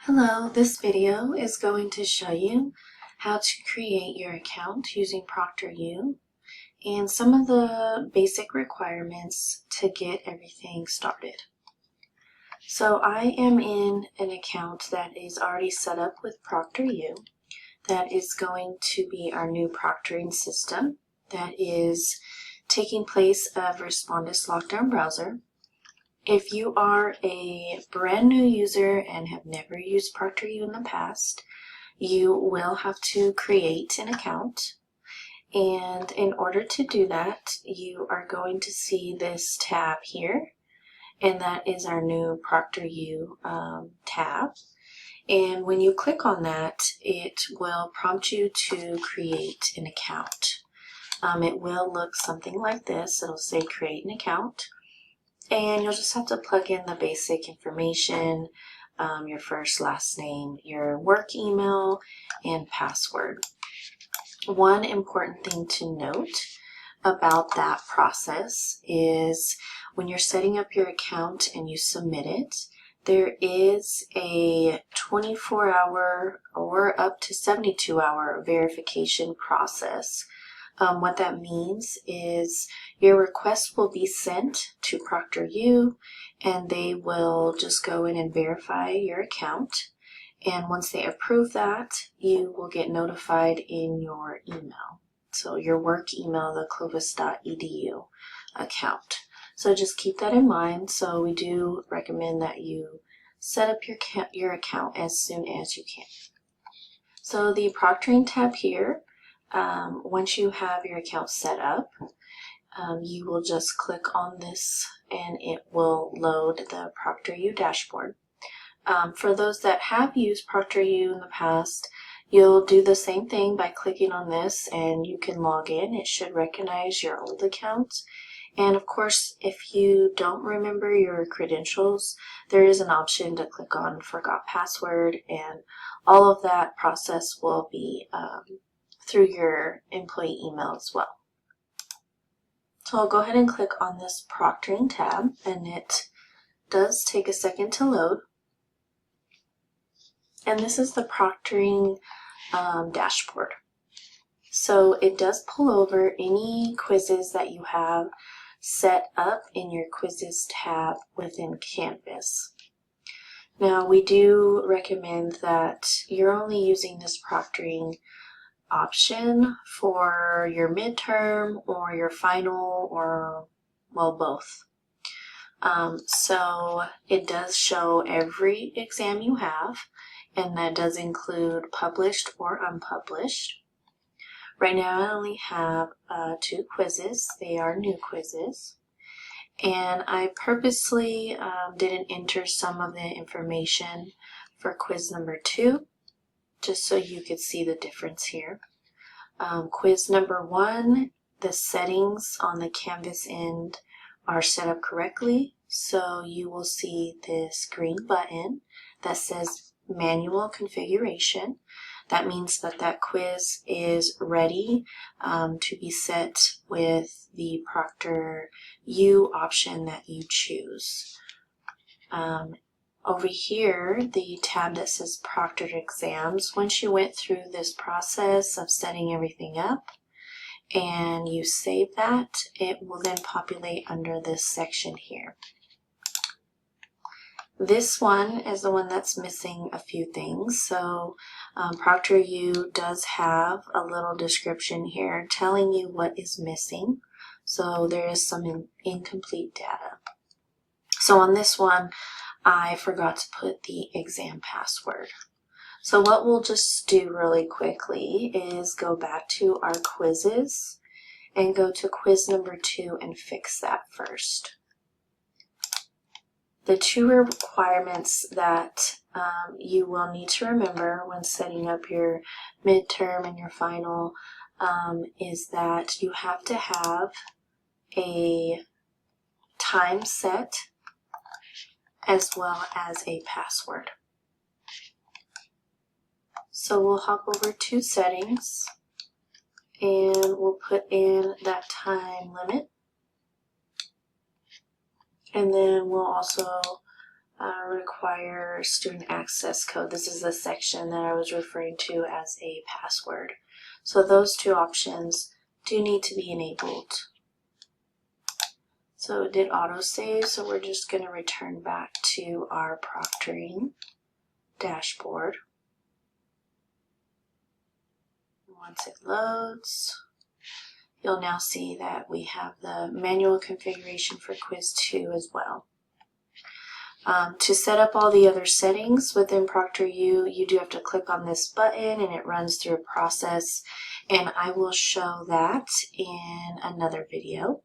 Hello, this video is going to show you how to create your account using ProctorU and some of the basic requirements to get everything started. So I am in an account that is already set up with ProctorU. That is going to be our new proctoring system that is taking place of Respondus Lockdown Browser. If you are a brand new user and have never used ProctorU in the past, you will have to create an account. And in order to do that, you are going to see this tab here, and that is our new ProctorU tab. And when you click on that, it will prompt you to create an account. It will look something like this. It'll say create an account. And you'll just have to plug in the basic information, your first, last name, your work email, and password. One important thing to note about that process is when you're setting up your account and you submit it, there is a 24-hour or up to 72-hour verification process. What that means is your request will be sent to ProctorU and they will just go in and verify your account. And once they approve that, you will get notified in your email. So your work email, the clovis.edu account. So just keep that in mind. So we do recommend that you set up your account as soon as you can. So the proctoring tab here, once you have your account set up, you will just click on this and it will load the ProctorU dashboard. For those that have used ProctorU in the past, you'll do the same thing by clicking on this and you can log in. It should recognize your old account. And of course, if you don't remember your credentials, there is an option to click on Forgot Password, and all of that process will be through your employee email as well. So I'll go ahead and click on this proctoring tab, and it does take a second to load. And this is the proctoring dashboard. So it does pull over any quizzes that you have set up in your quizzes tab within Canvas. Now we do recommend that you're only using this proctoring option for your midterm or your final, or well, both. So it does show every exam you have, and that does include published or unpublished. Right now I only have 2 quizzes. They are new quizzes. And I purposely didn't enter some of the information for quiz number 2, just so you could see the difference here. Quiz number 1, the settings on the Canvas end are set up correctly. So you will see this green button that says manual configuration. That means that that quiz is ready to be set with the ProctorU option that you choose. Over here, the tab that says Proctored Exams, once you went through this process of setting everything up and you save that, it will then populate under this section here. This one is the one that's missing a few things. So ProctorU does have a little description here telling you what is missing. So there is some incomplete data. So on this one, I forgot to put the exam password. So what we'll just do really quickly is go back to our quizzes and go to quiz number 2 and fix that first. The 2 requirements that you will need to remember when setting up your midterm and your final is that you have to have a time set as well as a password. So we'll hop over to settings and we'll put in that time limit. And then we'll also require student access code. This is the section that I was referring to as a password. So those two options do need to be enabled. So it did autosave, so we're just going to return back to our proctoring dashboard. Once it loads, you'll now see that we have the manual configuration for quiz 2 as well. To set up all the other settings within ProctorU, you do have to click on this button and it runs through a process, and I will show that in another video.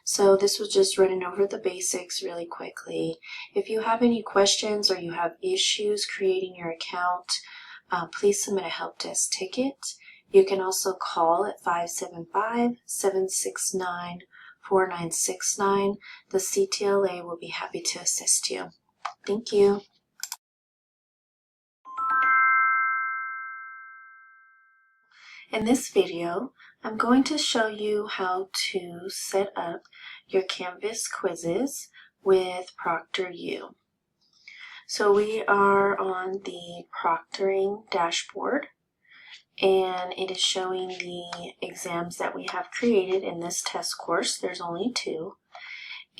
So this was just running over the basics really quickly. If you have any questions or you have issues creating your account, please submit a help desk ticket. You can also call at 575-769-4969. The CTLA will be happy to assist you. Thank you. In this video, I'm going to show you how to set up your Canvas quizzes with ProctorU. So we are on the proctoring dashboard, and it is showing the exams that we have created in this test course. There's only 2.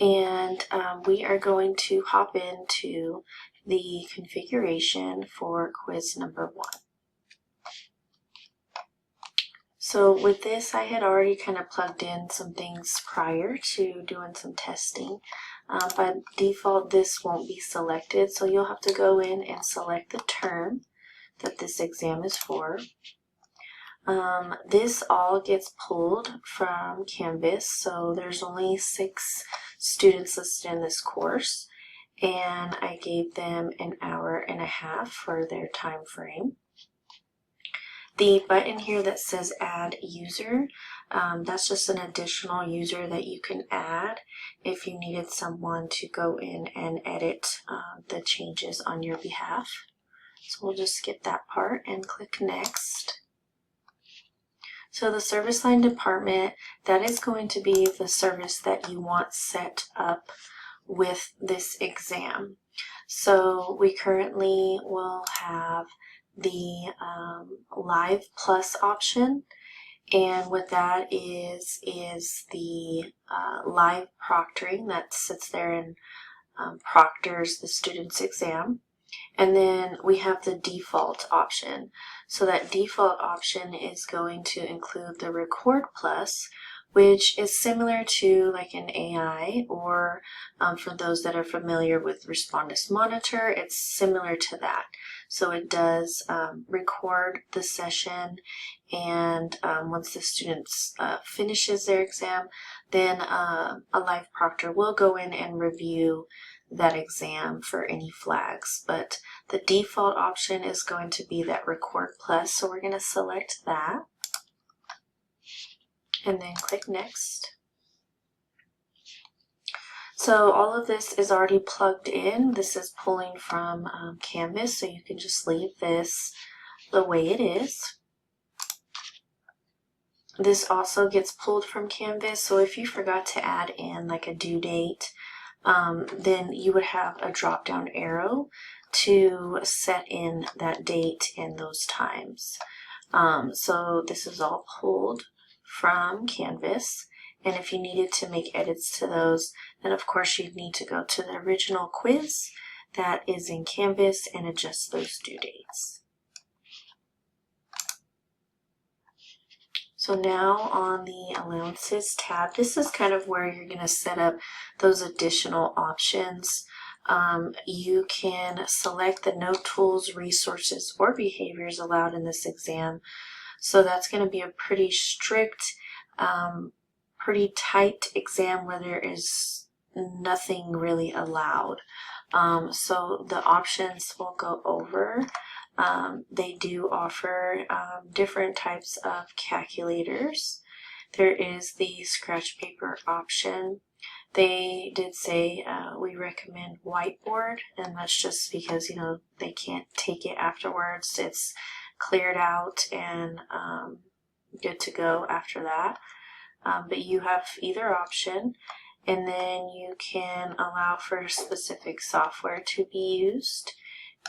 And we are going to hop into the configuration for quiz number 1. So with this, I had already kind of plugged in some things prior to doing some testing. By default, this won't be selected, so you'll have to go in and select the term that this exam is for. This all gets pulled from Canvas, so there's only 6 students listed in this course, and I gave them an hour and a half for their time frame. The button here that says add user, that's just an additional user that you can add if you needed someone to go in and edit the changes on your behalf. So we'll just skip that part and click next. So the service line department, that is going to be the service that you want set up with this exam. So we currently will have the Live Plus option, and what that is the live proctoring that sits there and proctors the student's exam. And then we have the default option. So that default option is going to include the Record Plus, which is similar to like an AI, or for those that are familiar with Respondus Monitor, it's similar to that. So it does record the session, and once the student finishes their exam, then a live proctor will go in and review that exam for any flags. But the default option is going to be that Record Plus, so we're going to select that and then click next. So all of this is already plugged in. This is pulling from Canvas, so you can just leave this the way it is. This also gets pulled from Canvas, so if you forgot to add in like a due date, then you would have a drop-down arrow to set in that date and those times. So this is all pulled from Canvas, and if you needed to make edits to those, then of course you'd need to go to the original quiz that is in Canvas and adjust those due dates. So now on the Allowances tab, this is kind of where you're going to set up those additional options. You can select the no tools, resources, or behaviors allowed in this exam. So that's going to be a pretty strict, pretty tight exam where there is nothing really allowed. So the options we'll go over. They do offer different types of calculators. There is the scratch paper option. They did say we recommend whiteboard, and that's just because, you know, they can't take it afterwards. It's cleared out and good to go after that. But you have either option. and then you can allow for specific software to be used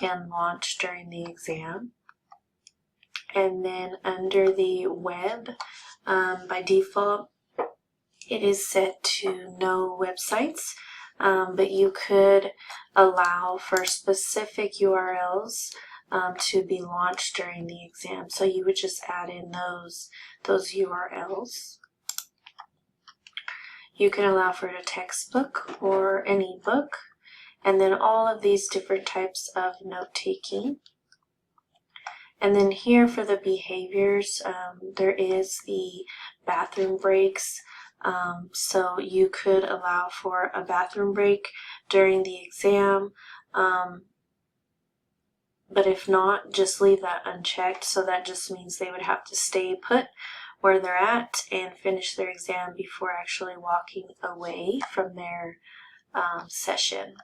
and launched during the exam. And then under the web, by default, it is set to no websites, but you could allow for specific URLs to be launched during the exam. So you would just add in those URLs. You can allow for a textbook or an ebook, and then all of these different types of note-taking. And then here for the behaviors, there is the bathroom breaks. So you could allow for a bathroom break during the exam, but if not, just leave that unchecked. So that just means they would have to stay put where they're at and finish their exam before actually walking away from their session.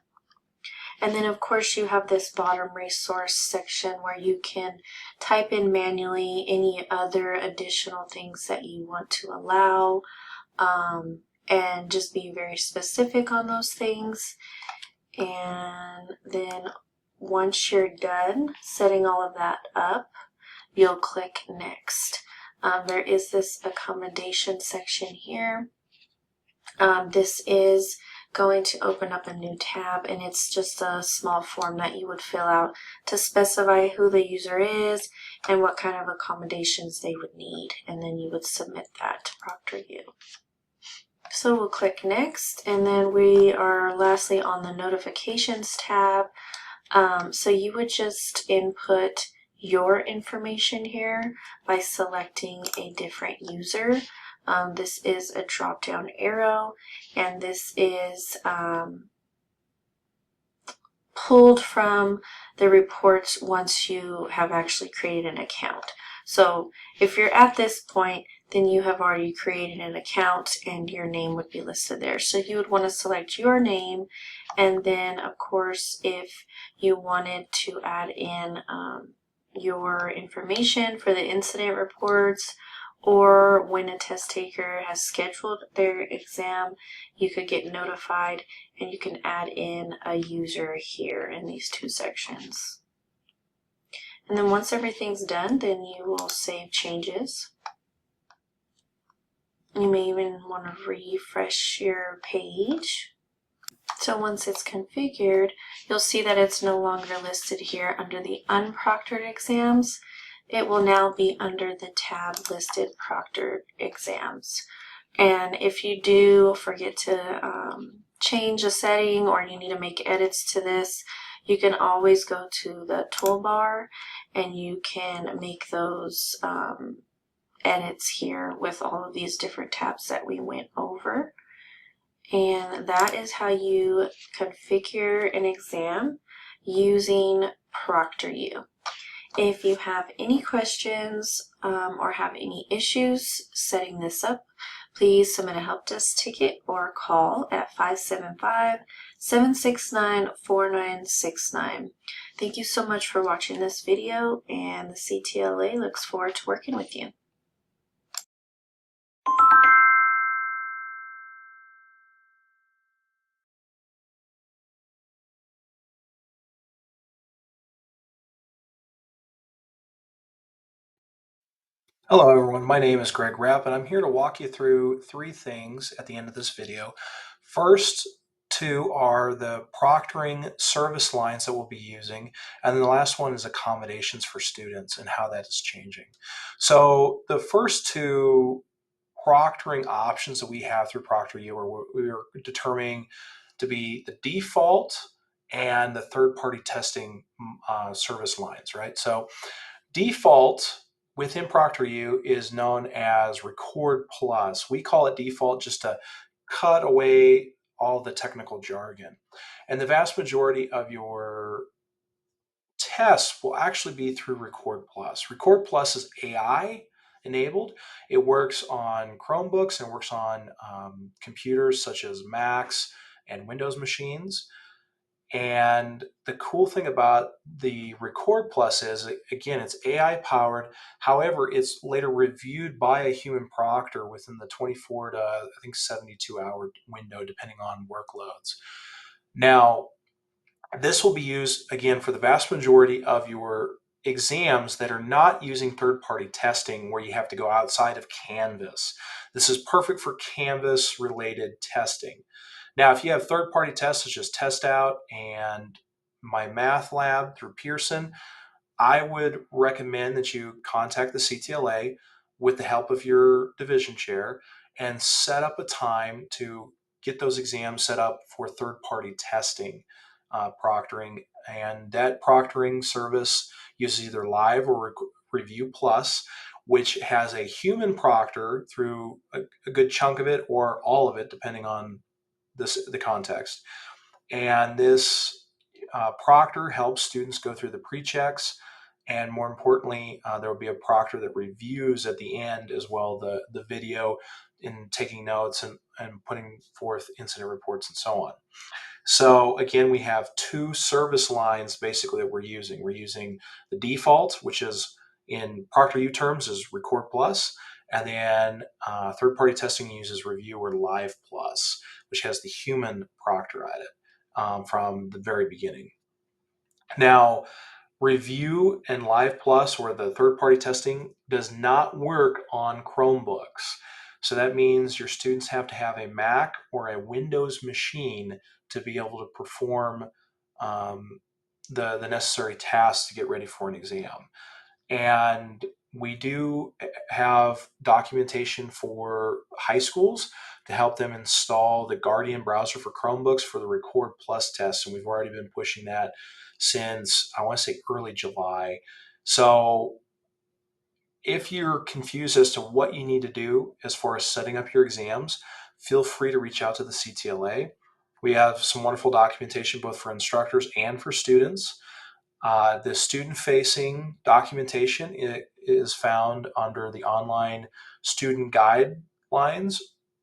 And then of course you have this bottom resource section where you can type in manually any other additional things that you want to allow, and just be very specific on those things. And then once you're done setting all of that up, you'll click next. There is this accommodation section here. This is going to open up a new tab, and it's just a small form that you would fill out to specify who the user is and what kind of accommodations they would need, and then you would submit that to ProctorU. So we'll click next, and then we are lastly on the notifications tab. So you would just input your information here by selecting a different user. This is a drop-down arrow, and this is pulled from the reports once you have actually created an account. So if you're at this point, then you have already created an account and your name would be listed there. So you would want to select your name, and then of course if you wanted to add in your information for the incident reports, or when a test taker has scheduled their exam, you could get notified, and you can add in a user here in these two sections. And then once everything's done, then you will save changes. You may even want to refresh your page. So once it's configured, you'll see that it's no longer listed here under the unproctored exams. It will now be under the tab listed proctored exams. And if you do forget to change a setting, or you need to make edits to this, you can always go to the toolbar and you can make those edits here with all of these different tabs that we went over. And that is how you configure an exam using ProctorU. If you have any questions or have any issues setting this up, please submit a help desk ticket or call at 575-769-4969. Thank you so much for watching this video, and the CTLA looks forward to working with you. Hello everyone, my name is Greg Rapp, and I'm here to walk you through three things at the end of this video. First two are the proctoring service lines that we'll be using, and then the last one is accommodations for students and how that is changing. So the first two proctoring options that we have through ProctorU are we are determining to be the default and the third-party testing service lines, right? So default within ProctorU is known as Record Plus. We call it default just to cut away all the technical jargon. And the vast majority of your tests will actually be through Record Plus. Record Plus is AI enabled. It works on Chromebooks and works on computers such as Macs and Windows machines. And the cool thing about the Record Plus is, again, it's AI powered. However, it's later reviewed by a human proctor within the 24 to, I think, 72-hour window, depending on workloads. Now, this will be used, again, for the vast majority of your exams that are not using third-party testing where you have to go outside of Canvas. This is perfect for Canvas-related testing. Now, if you have third-party tests such as Test Out and My Math Lab through Pearson, I would recommend that you contact the CTLA with the help of your division chair and set up a time to get those exams set up for third-party testing, proctoring. And that proctoring service uses either Live or Review Plus, which has a human proctor through a good chunk of it or all of it, depending on the context. And this proctor helps students go through the pre-checks, and more importantly, there will be a proctor that reviews at the end as well the video in taking notes and putting forth incident reports and so on. So again, we have two service lines basically that we're using. We're using the default, which is in ProctorU terms is Record Plus, and then third-party testing uses Review or Live Plus, which has the human proctor at it from the very beginning. Now, Review and Live Plus, or the third-party testing, does not work on Chromebooks. So that means your students have to have a Mac or a Windows machine to be able to perform the necessary tasks to get ready for an exam. And we do have documentation for high schools to help them install the Guardian browser for Chromebooks for the Record Plus test. And we've already been pushing that since, I want to say, early July. So if you're confused as to what you need to do as far as setting up your exams, feel free to reach out to the CTLA. We have some wonderful documentation both for instructors and for students. The student-facing documentation is found under the online student guidelines,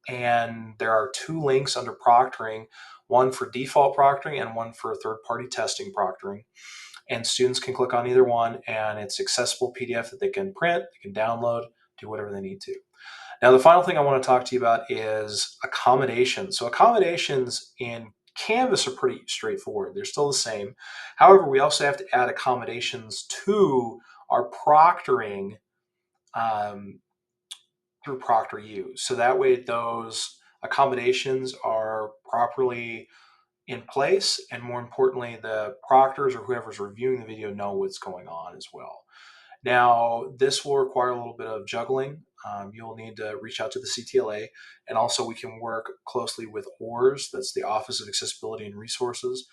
and there are two links under proctoring, one for default proctoring and one for third-party testing proctoring. And students can click on either one, and it's accessible PDF that they can print, they can download, do whatever they need to. Now, the final thing I want to talk to you about is accommodations. So accommodations in Canvas are pretty straightforward. They're still the same. However, we also have to add accommodations to our proctoring um, through ProctorU. So that way those accommodations are properly in place, and more importantly, the proctors or whoever's reviewing the video know what's going on as well. Now, this will require a little bit of juggling. You'll need to reach out to the CTLA, and also we can work closely with ORS, that's the Office of Accessibility and Resources,